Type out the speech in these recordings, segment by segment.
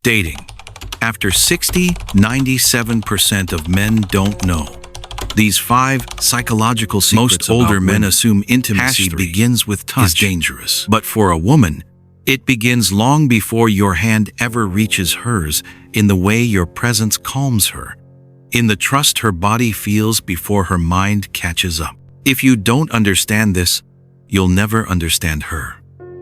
Dating. After 60, 97% of men don't know. These 5 psychological secrets. Most older men assume intimacy begins with touch is dangerous. But for a woman, it begins long before your hand ever reaches hers, in the way your presence calms her, in the trust her body feels before her mind catches up. If you don't understand this, you'll never understand her.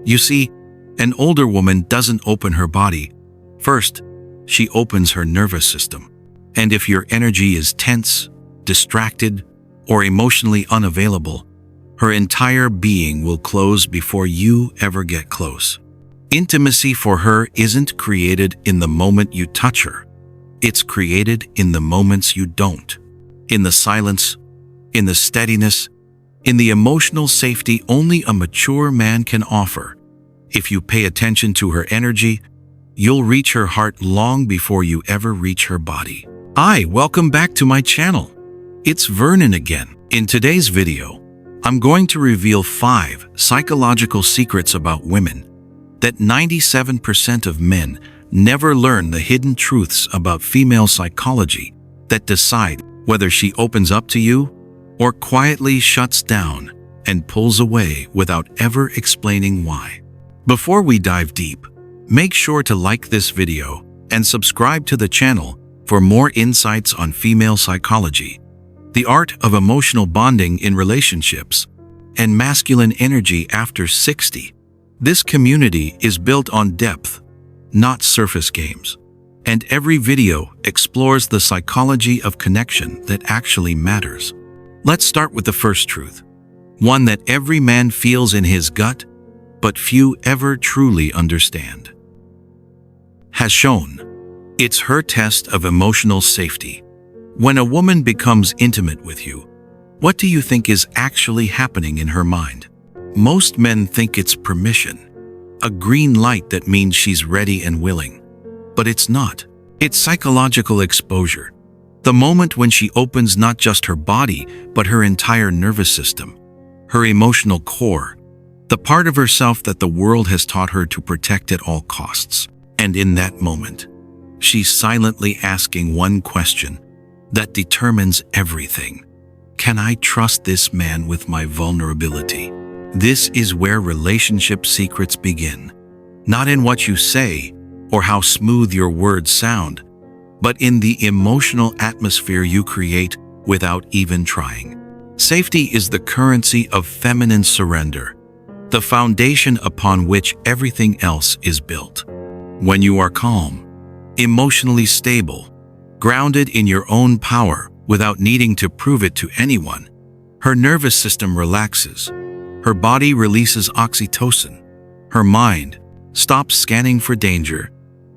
You see, an older woman doesn't open her body. First, she opens her nervous system. And if your energy is tense, distracted, or emotionally unavailable, her entire being will close before you ever get close. Intimacy for her isn't created in the moment you touch her. It's created in the moments you don't. In the silence, in the steadiness, in the emotional safety only a mature man can offer. If you pay attention to her energy, you'll reach her heart long before you ever reach her body. Hi, welcome back to my channel. It's Vernon again. In today's video, I'm going to reveal 5 psychological secrets about women that 97% of men never learn, the hidden truths about female psychology that decide whether she opens up to you or quietly shuts down and pulls away without ever explaining why. Before we dive deep, make sure to like this video and subscribe to the channel for more insights on female psychology, the art of emotional bonding in relationships, and masculine energy after 60. This community is built on depth, not surface games, and every video explores the psychology of connection that actually matters. Let's start with the first truth, one that every man feels in his gut, but few ever truly understand. Has shown. It's her test of emotional safety. When a woman becomes intimate with you, what do you think is actually happening in her mind? Most men think it's permission, a green light that means she's ready and willing. But it's not. It's psychological exposure. The moment when she opens not just her body, but her entire nervous system, her emotional core, the part of herself that the world has taught her to protect at all costs. And in that moment, she's silently asking one question that determines everything. Can I trust this man with my vulnerability? This is where relationship secrets begin. Not in what you say or how smooth your words sound, but in the emotional atmosphere you create without even trying. Safety is the currency of feminine surrender, the foundation upon which everything else is built. When you are calm, emotionally stable, grounded in your own power without needing to prove it to anyone, her nervous system relaxes. Her body releases oxytocin. Her mind stops scanning for danger,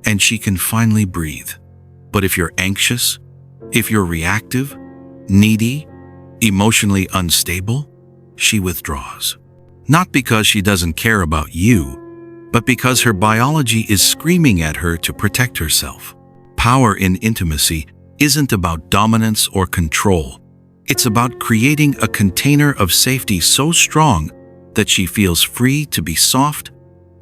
and she can finally breathe. But if you're anxious, if you're reactive, needy, emotionally unstable, she withdraws. Not because she doesn't care about you, but because her biology is screaming at her to protect herself. Power in intimacy isn't about dominance or control. It's about creating a container of safety so strong that she feels free to be soft,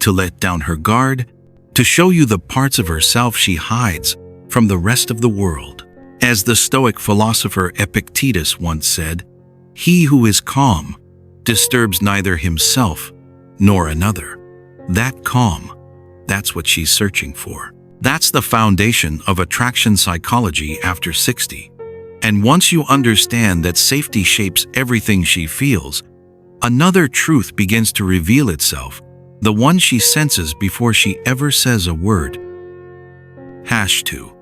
to let down her guard, to show you the parts of herself she hides from the rest of the world. As the Stoic philosopher Epictetus once said, "He who is calm disturbs neither himself nor another." That calm, that's what she's searching for. That's the foundation of attraction psychology after 60. And once you understand that safety shapes everything she feels, another truth begins to reveal itself, the one she senses before she ever says a word. #2.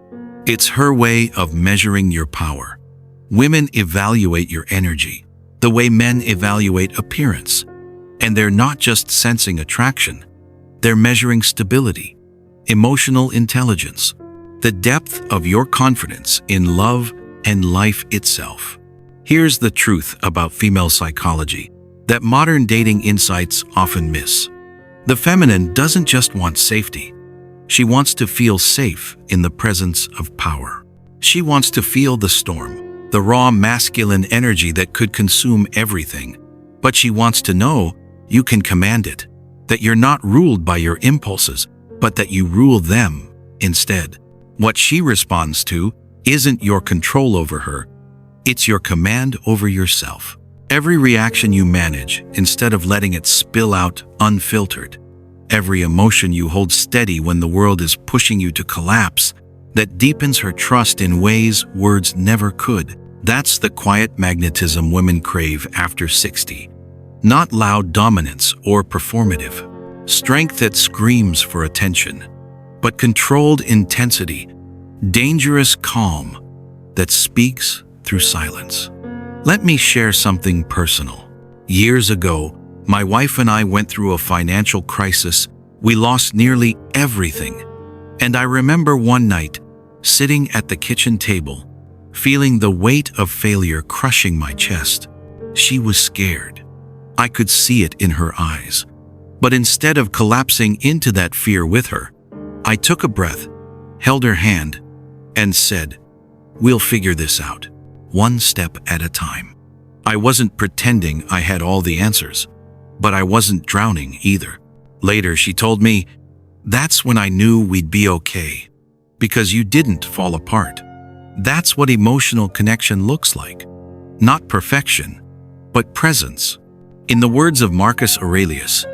It's her way of measuring your power. Women evaluate your energy the way men evaluate appearance. And they're not just sensing attraction, they're measuring stability, emotional intelligence, the depth of your confidence in love and life itself. Here's the truth about female psychology that modern dating insights often miss. The feminine doesn't just want safety. She wants to feel safe in the presence of power. She wants to feel the storm, the raw masculine energy that could consume everything. But she wants to know you can command it, that you're not ruled by your impulses, but that you rule them Instead, what she responds to isn't your control over her, it's your command over yourself. Every reaction you manage instead of letting it spill out unfiltered. Every emotion you hold steady when the world is pushing you to collapse, that deepens her trust in ways words never could. That's the quiet magnetism women crave after 60. Not loud dominance or performative strength that screams for attention, but controlled intensity, dangerous calm that speaks through silence. Let me share something personal. Years ago, my wife and I went through a financial crisis. We lost nearly everything. And I remember one night, sitting at the kitchen table, feeling the weight of failure crushing my chest. She was scared. I could see it in her eyes. But instead of collapsing into that fear with her, I took a breath, held her hand, and said, "We'll figure this out, one step at a time." I wasn't pretending I had all the answers, but I wasn't drowning either. Later, she told me, "That's when I knew we'd be okay, because you didn't fall apart." That's what emotional connection looks like. Not perfection, but presence. In the words of Marcus Aurelius,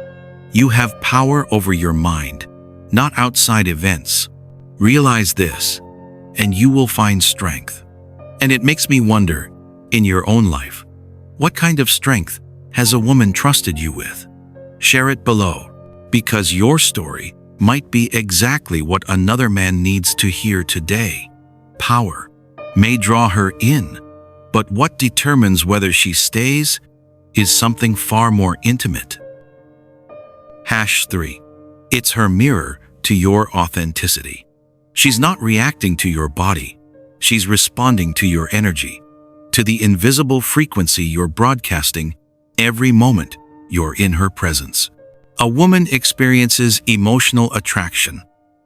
you have power over your mind, not outside events. Realize this, and you will find strength. And it makes me wonder, in your own life, what kind of strength has a woman trusted you with? Share it below, because your story might be exactly what another man needs to hear today. Power may draw her in, but what determines whether she stays is something far more intimate. #3. It's her mirror to your authenticity. She's not reacting to your body. She's responding to your energy, to the invisible frequency you're broadcasting every moment you're in her presence. A woman experiences emotional attraction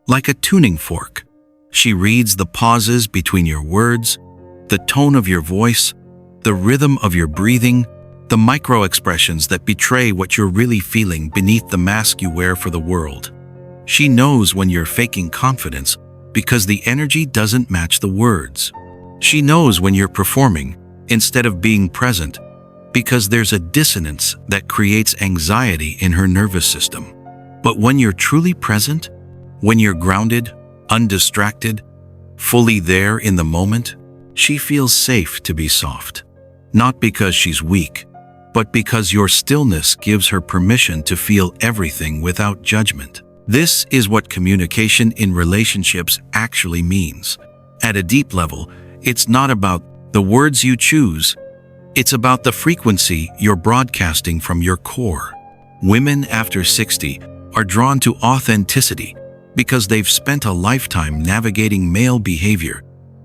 like a tuning fork. She reads the pauses between your words, the tone of your voice, the rhythm of your breathing, the micro-expressions that betray what you're really feeling beneath the mask you wear for the world. She knows when you're faking confidence because the energy doesn't match the words. She knows when you're performing instead of being present because there's a dissonance that creates anxiety in her nervous system. But when you're truly present, when you're grounded, undistracted, fully there in the moment, she feels safe to be soft. Not because she's weak, but because your stillness gives her permission to feel everything without judgment. This is what communication in relationships actually means. At a deep level, it's not about the words you choose. It's about the frequency you're broadcasting from your core. Women after 60 are drawn to authenticity because they've spent a lifetime navigating male behavior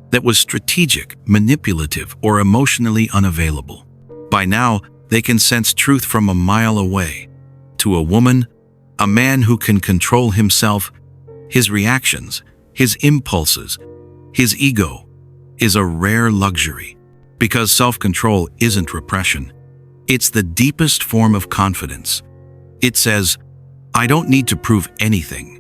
that was strategic, manipulative, or emotionally unavailable. By now, they can sense truth from a mile away. To a woman, a man who can control himself, his reactions, his impulses, his ego, is a rare luxury. Because self-control isn't repression. It's the deepest form of confidence. It says, I don't need to prove anything.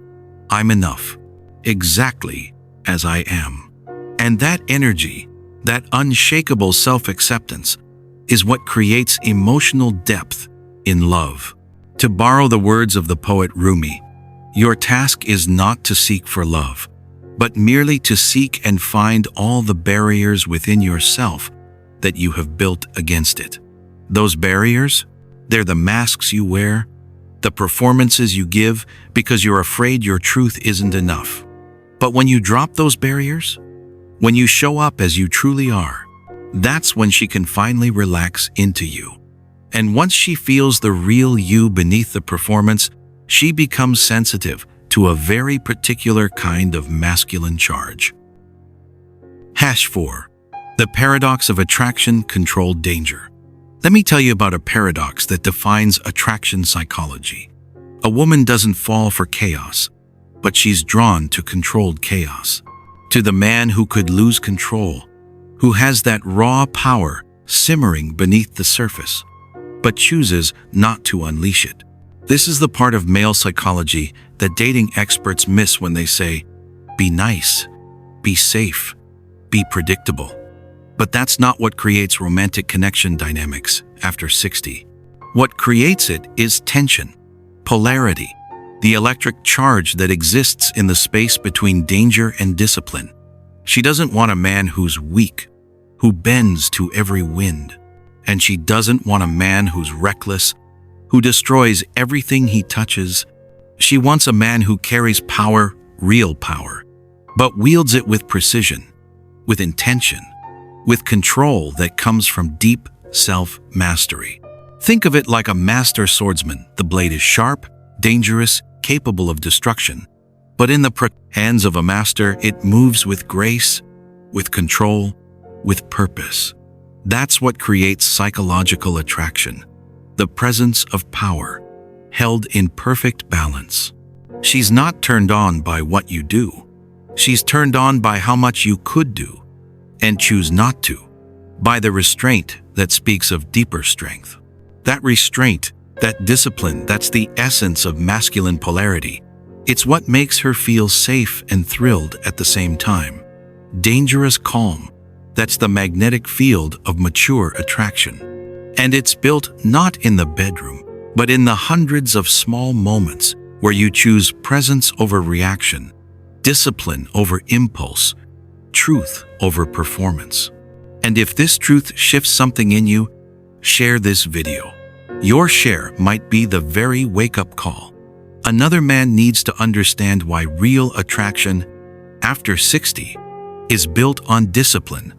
I'm enough, exactly as I am. And that energy, that unshakable self-acceptance, is what creates emotional depth in love. To borrow the words of the poet Rumi, your task is not to seek for love, but merely to seek and find all the barriers within yourself that you have built against it. Those barriers, they're the masks you wear, the performances you give because you're afraid your truth isn't enough. But when you drop those barriers, when you show up as you truly are, that's when she can finally relax into you. And once she feels the real you beneath the performance, she becomes sensitive to a very particular kind of masculine charge. #4. The paradox of attraction-controlled danger. Let me tell you about a paradox that defines attraction psychology. A woman doesn't fall for chaos, but she's drawn to controlled chaos. To the man who could lose control, who has that raw power simmering beneath the surface, but chooses not to unleash it. This is the part of male psychology that dating experts miss when they say, be nice, be safe, be predictable. But that's not what creates romantic connection dynamics after 60. What creates it is tension, polarity, the electric charge that exists in the space between danger and discipline. She doesn't want a man who's weak, who bends to every wind. And she doesn't want a man who's reckless, who destroys everything he touches. She wants a man who carries power, real power, but wields it with precision, with intention, with control that comes from deep self-mastery. Think of it like a master swordsman. The blade is sharp, dangerous, capable of destruction. But in the hands of a master, it moves with grace, with control, with purpose. That's what creates psychological attraction, the presence of power, held in perfect balance. She's not turned on by what you do. She's turned on by how much you could do and choose not to, by the restraint that speaks of deeper strength. That restraint, that discipline, that's the essence of masculine polarity. It's what makes her feel safe and thrilled at the same time. Dangerous calm, that's the magnetic field of mature attraction. And it's built not in the bedroom, but in the hundreds of small moments where you choose presence over reaction, discipline over impulse, truth over performance. And if this truth shifts something in you, share this video. Your share might be the very wake-up call. Another man needs to understand why real attraction, after 60, is built on discipline,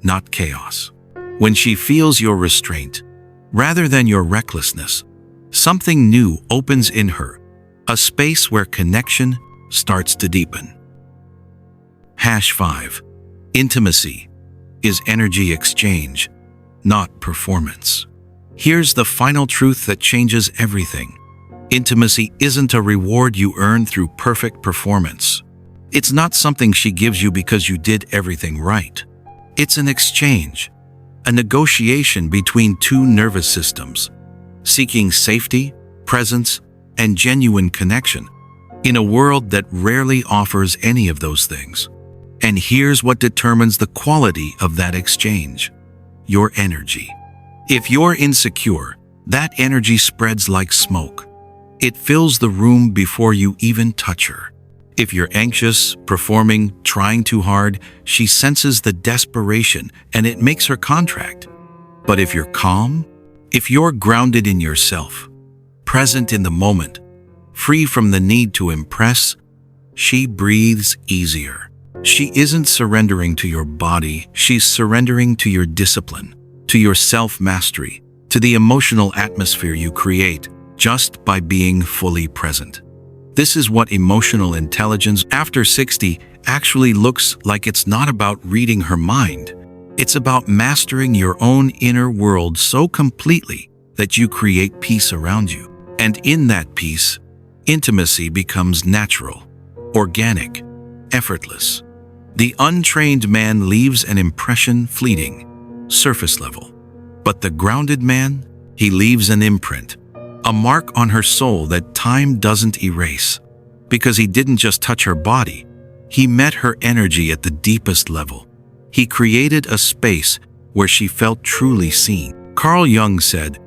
not chaos. When she feels your restraint, rather than your recklessness, something new opens in her, a space where connection starts to deepen. #5. Intimacy is energy exchange, not performance. Here's the final truth that changes everything. Intimacy isn't a reward you earn through perfect performance. It's not something she gives you because you did everything right. It's an exchange, a negotiation between two nervous systems, seeking safety, presence, and genuine connection in a world that rarely offers any of those things. And here's what determines the quality of that exchange: your energy. If you're insecure, that energy spreads like smoke. It fills the room before you even touch her. If you're anxious, performing, trying too hard, she senses the desperation and it makes her contract. But if you're calm, if you're grounded in yourself, present in the moment, free from the need to impress, she breathes easier. She isn't surrendering to your body, she's surrendering to your discipline, to your self-mastery, to the emotional atmosphere you create just by being fully present. This is what emotional intelligence after 60 actually looks like. It's not about reading her mind. It's about mastering your own inner world so completely that you create peace around you. And in that peace, intimacy becomes natural, organic, effortless. The untrained man leaves an impression fleeting, surface level. But the grounded man, he leaves an imprint, a mark on her soul that time doesn't erase. Because he didn't just touch her body, he met her energy at the deepest level. He created a space where she felt truly seen. Carl Jung said,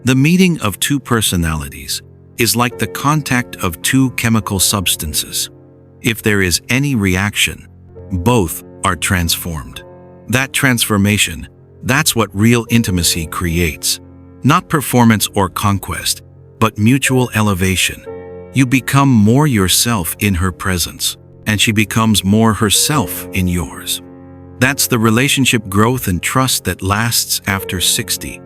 "The meeting of two personalities is like the contact of two chemical substances. If there is any reaction, both are transformed." That transformation, that's what real intimacy creates. Not performance or conquest, but mutual elevation. You become more yourself in her presence, and she becomes more herself in yours. That's the relationship growth and trust that lasts after 60.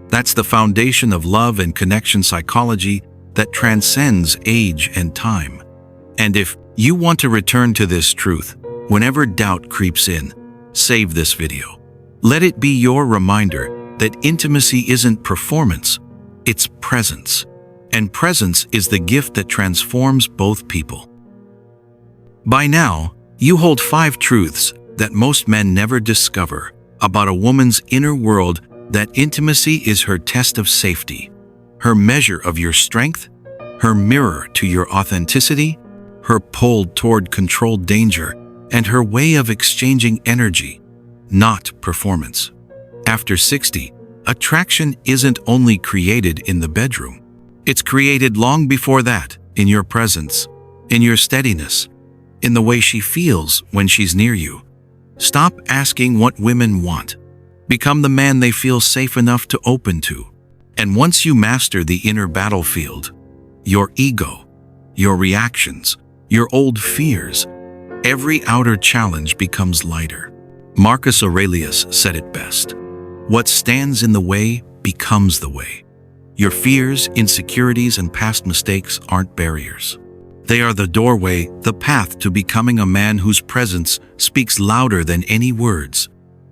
That's the foundation of love and connection psychology that transcends age and time. And if you want to return to this truth, whenever doubt creeps in, save this video. Let it be your reminder that intimacy isn't performance, it's presence. And presence is the gift that transforms both people. By now, you hold 5 truths that most men never discover about a woman's inner world. That intimacy is her test of safety, her measure of your strength, her mirror to your authenticity, her pull toward controlled danger, and her way of exchanging energy, not performance. After 60, attraction isn't only created in the bedroom. It's created long before that, in your presence, in your steadiness, in the way she feels when she's near you. Stop asking what women want. Become the man they feel safe enough to open to. And once you master the inner battlefield, your ego, your reactions, your old fears, every outer challenge becomes lighter. Marcus Aurelius said it best. What stands in the way becomes the way. Your fears, insecurities, and past mistakes aren't barriers. They are the doorway, the path to becoming a man whose presence speaks louder than any words.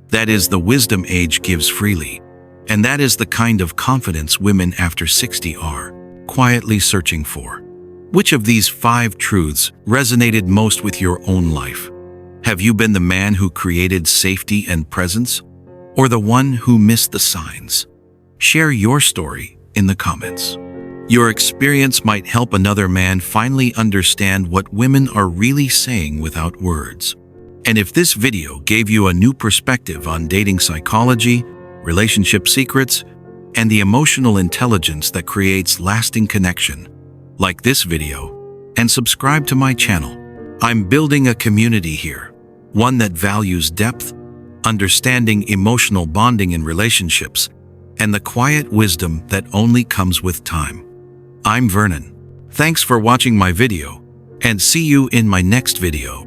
That is the wisdom age gives freely. And that is the kind of confidence women after 60 are quietly searching for. Which of these 5 truths resonated most with your own life? Have you been the man who created safety and presence, or the one who missed the signs? Share your story in the comments. Your experience might help another man finally understand what women are really saying without words. And if this video gave you a new perspective on dating psychology, relationship secrets, and the emotional intelligence that creates lasting connection, like this video and subscribe to my channel. I'm building a community here, one that values depth, understanding, emotional bonding in relationships, and the quiet wisdom that only comes with time. I'm Vernon. Thanks for watching my video, and see you in my next video.